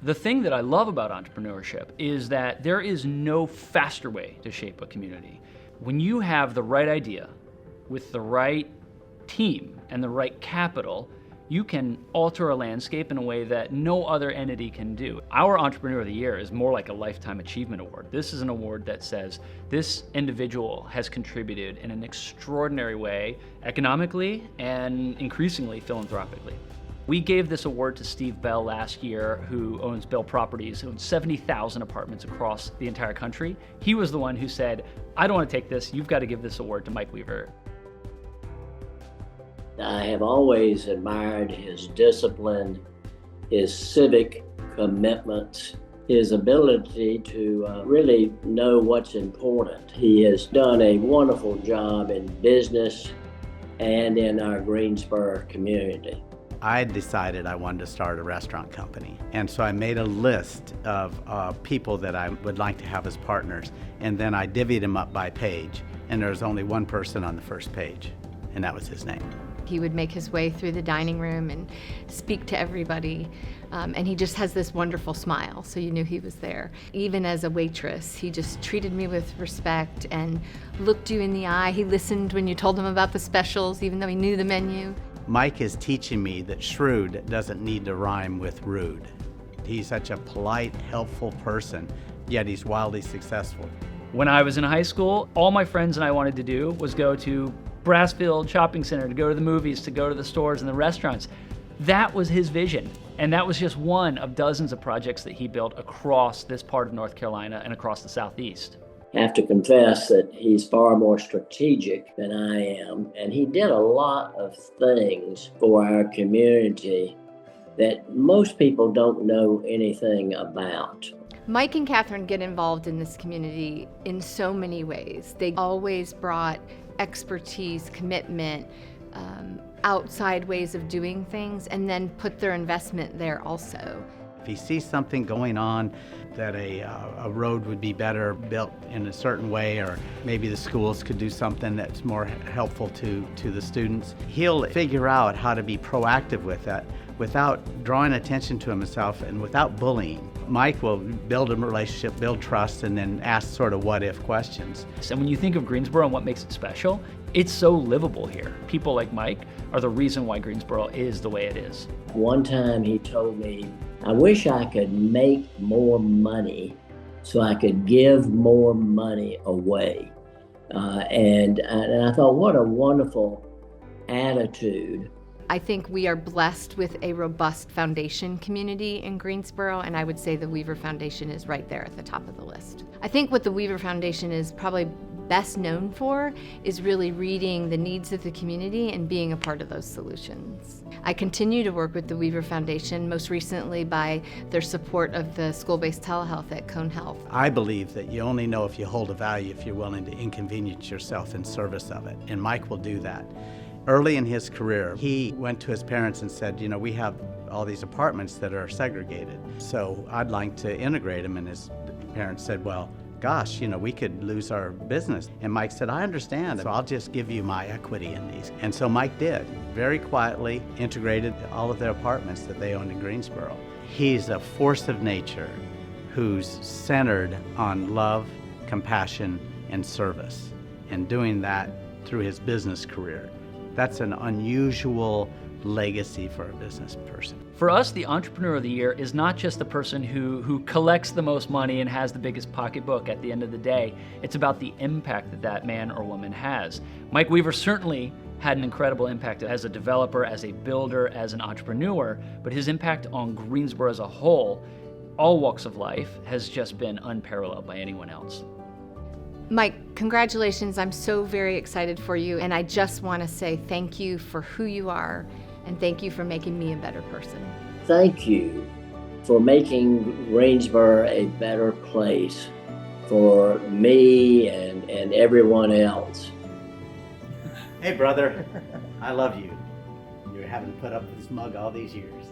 The thing that I love about entrepreneurship is that there is no faster way to shape a community. When you have the right idea with the right team and the right capital, you can alter a landscape in a way that no other entity can do. Our Entrepreneur of the Year is more like a Lifetime Achievement Award. This is an award that says this individual has contributed in an extraordinary way, economically and increasingly philanthropically. We gave this award to Steve Bell last year, who owns Bell Properties, who owns 70,000 apartments across the entire country. He was the one who said, I don't want to take this, you've got to give this award to Mike Weaver. I have always admired his discipline, his civic commitments, his ability to really know what's important. He has done a wonderful job in business and in our Greensboro community. I decided I wanted to start a restaurant company. And so I made a list of people that I would like to have as partners. And then I divvied them up by page. And there was only one person on the first page, and that was his name. He would make his way through the dining room and speak to everybody. And he just has this wonderful smile, so you knew he was there. Even as a waitress, he just treated me with respect and looked you in the eye. He listened when you told him about the specials, even though he knew the menu. Mike is teaching me that shrewd doesn't need to rhyme with rude. He's such a polite, helpful person, yet he's wildly successful. When I was in high school, all my friends and I wanted to do was go to Brassfield Shopping Center, to go to the movies, to go to the stores and the restaurants. That was his vision. And that was just one of dozens of projects that he built across this part of North Carolina and across the Southeast. I have to confess that he's far more strategic than I am, and he did a lot of things for our community that most people don't know anything about. Mike and Catherine get involved in this community in so many ways. They always brought expertise, commitment, outside ways of doing things, and then put their investment there also. If he sees something going on, that a road would be better built in a certain way, or maybe the schools could do something that's more helpful to the students, he'll figure out how to be proactive with that without drawing attention to himself and without bullying. Mike will build a relationship, build trust, and then ask sort of what-if questions. And when you think of Greensboro and what makes it special, it's so livable here. People like Mike are the reason why Greensboro is the way it is. One time he told me, I wish I could make more money so I could give more money away. And I thought, what a wonderful attitude. I think we are blessed with a robust foundation community in Greensboro, and I would say the Weaver Foundation is right there at the top of the list. I think what the Weaver Foundation is probably best known for is really reading the needs of the community and being a part of those solutions. I continue to work with the Weaver Foundation, most recently by their support of the school-based telehealth at Cone Health. I believe that you only know if you hold a value if you're willing to inconvenience yourself in service of it, and Mike will do that. Early in his career, he went to his parents and said, you know, we have all these apartments that are segregated, so I'd like to integrate them. And his parents said, well, gosh, you know, we could lose our business. And Mike said, I understand, so I'll just give you my equity in these. And so Mike did, very quietly integrated all of their apartments that they owned in Greensboro. He's a force of nature who's centered on love, compassion, and service, and doing that through his business career. That's an unusual legacy for a business person. For us, the Entrepreneur of the Year is not just the person who collects the most money and has the biggest pocketbook at the end of the day. It's about the impact that that man or woman has. Mike Weaver certainly had an incredible impact as a developer, as a builder, as an entrepreneur, but his impact on Greensboro as a whole, all walks of life, has just been unparalleled by anyone else. Mike, congratulations. I'm so very excited for you, and I just want to say thank you for who you are, and thank you for making me a better person. Thank you for making Greensboro a better place for me and everyone else. Hey, brother, I love you. You're having to put up with this mug all these years.